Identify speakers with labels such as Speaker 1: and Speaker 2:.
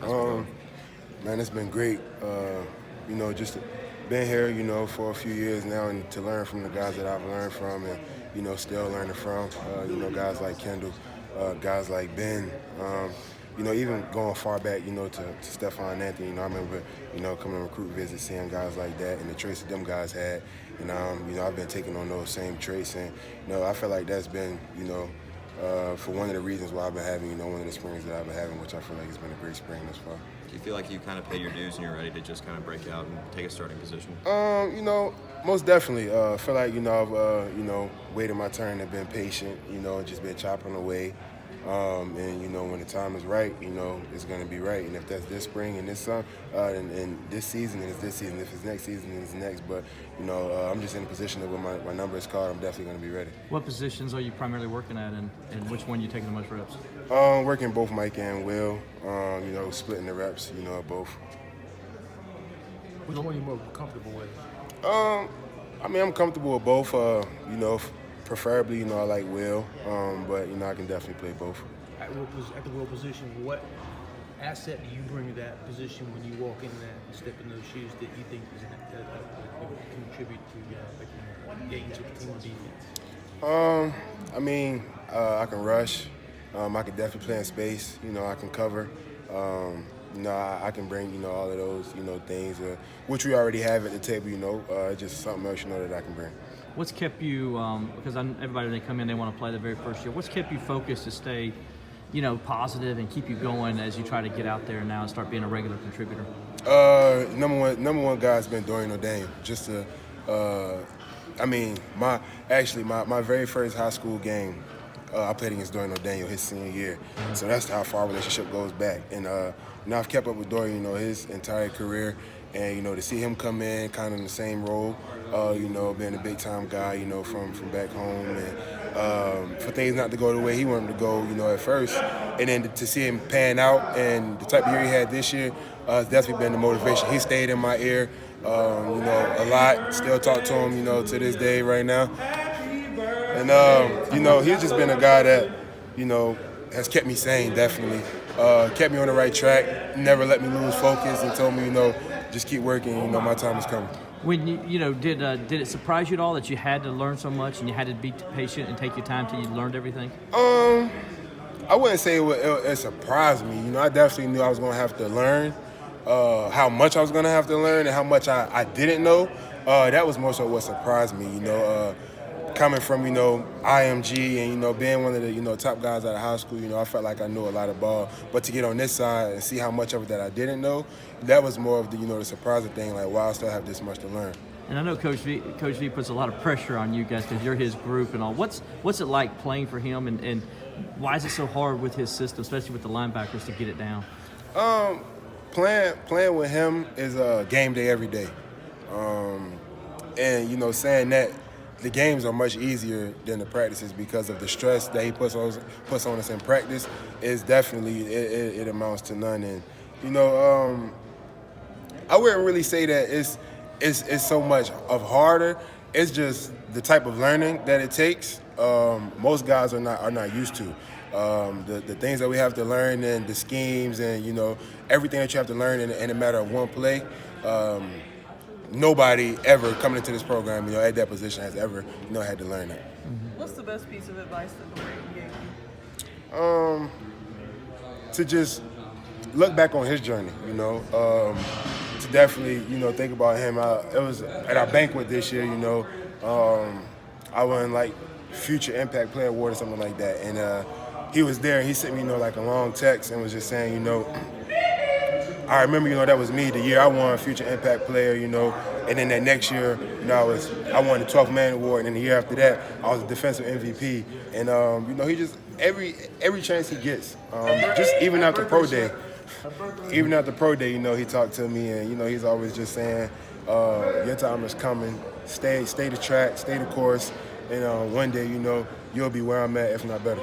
Speaker 1: Man, it's been great. Just been here, for a few years now, and to learn from the guys that I've learned from, and still learning from. Guys like Kendall, guys like Ben. Even going far back, to Stephon Anthony. I remember, coming on recruit visits, seeing guys like that, and the traits that them guys had. And I've been taking on those same traits, and I feel like that's been, for one of the reasons why I've been having, one of the springs that I've been having, which I feel like has been a great spring thus far.
Speaker 2: Do you feel like you kind of pay your dues and you're ready to just kind of break out and take a starting position?
Speaker 1: Most definitely. I feel like, I've, waited my turn and been patient, just been chopping away. And, when the time is right, it's going to be right. And if that's this spring and this summer, and this season, then it's this season. If it's next season, then it's next. But, I'm just in a position that when my number is called, I'm definitely going to be ready.
Speaker 3: What positions are you primarily working at, and which one are you taking the most reps?
Speaker 1: Working both Mike and Will, splitting the reps, both.
Speaker 4: Which one are you more comfortable with?
Speaker 1: I'm comfortable with both. Preferably, I like Will, but I can definitely play both.
Speaker 4: At the Will position, what asset do you bring to that position when you walk in that and step in those shoes that you think is can contribute to getting to the team defense?
Speaker 1: I can rush. I can definitely play in space. I can cover. I can bring, all of those, things, which we already have at the table, just something else, that I can bring.
Speaker 3: What's kept you, because everybody, when they come in, they want to play the very first year. What's kept you focused to stay, positive and keep you going as you try to get out there now and start being a regular contributor?
Speaker 1: Number one guy's been Dorian O'Daniel. My very first high school game, I played against Dorian O'Daniel his senior year. So that's how far our relationship goes back. And I've kept up with Dorian, his entire career. And, to see him come in kind of in the same role, being a big-time guy, from back home. And for things not to go the way he wanted to go, at first. And then to see him pan out and the type of year he had this year, it's definitely been the motivation. He stayed in my ear, a lot. Still talk to him, to this day right now. And, he's just been a guy that, has kept me sane, definitely. Kept me on the right track, never let me lose focus, and told me, just keep working, my time is coming.
Speaker 3: When did it surprise you at all that you had to learn so much and you had to be patient and take your time till you learned everything?
Speaker 1: I wouldn't say it surprised me. I definitely knew I was going to have to learn how much I was going to have to learn and how much I didn't know. That was more so what surprised me, coming from, IMG and, being one of the, top guys out of high school, I felt like I knew a lot of ball. But to get on this side and see how much of it that I didn't know, that was more of the, the surprising thing, like, wow, I still have this much to learn.
Speaker 3: And I know Coach V puts a lot of pressure on you guys because you're his group and all. What's it like playing for him, and why is it so hard with his system, especially with the linebackers, to get it down?
Speaker 1: Playing with him is a game day every day. And, saying that, the games are much easier than the practices because of the stress that he puts on us in practice. Is definitely it amounts to none. And I wouldn't really say that it's so much of harder. It's just the type of learning that it takes. Most guys are not used to. The things that we have to learn and the schemes and everything that you have to learn in a matter of one play. Nobody ever coming into this program, at that position has ever, had to learn that.
Speaker 5: What's the best piece of advice that Dorian gave you?
Speaker 1: To just look back on his journey, to definitely, think about him. It was at our banquet this year, I won like Future Impact Player Award or something like that, and he was there and he sent me, like a long text and was just saying, I remember, that was me the year I won Future Impact Player, and then that next year, I won the 12th Man Award, and then the year after that, I was a defensive MVP. And, he just, every chance he gets, just even after pro day, he talked to me, and, he's always just saying, your time is coming, stay the track, stay the course, and one day, you'll be where I'm at, if not better.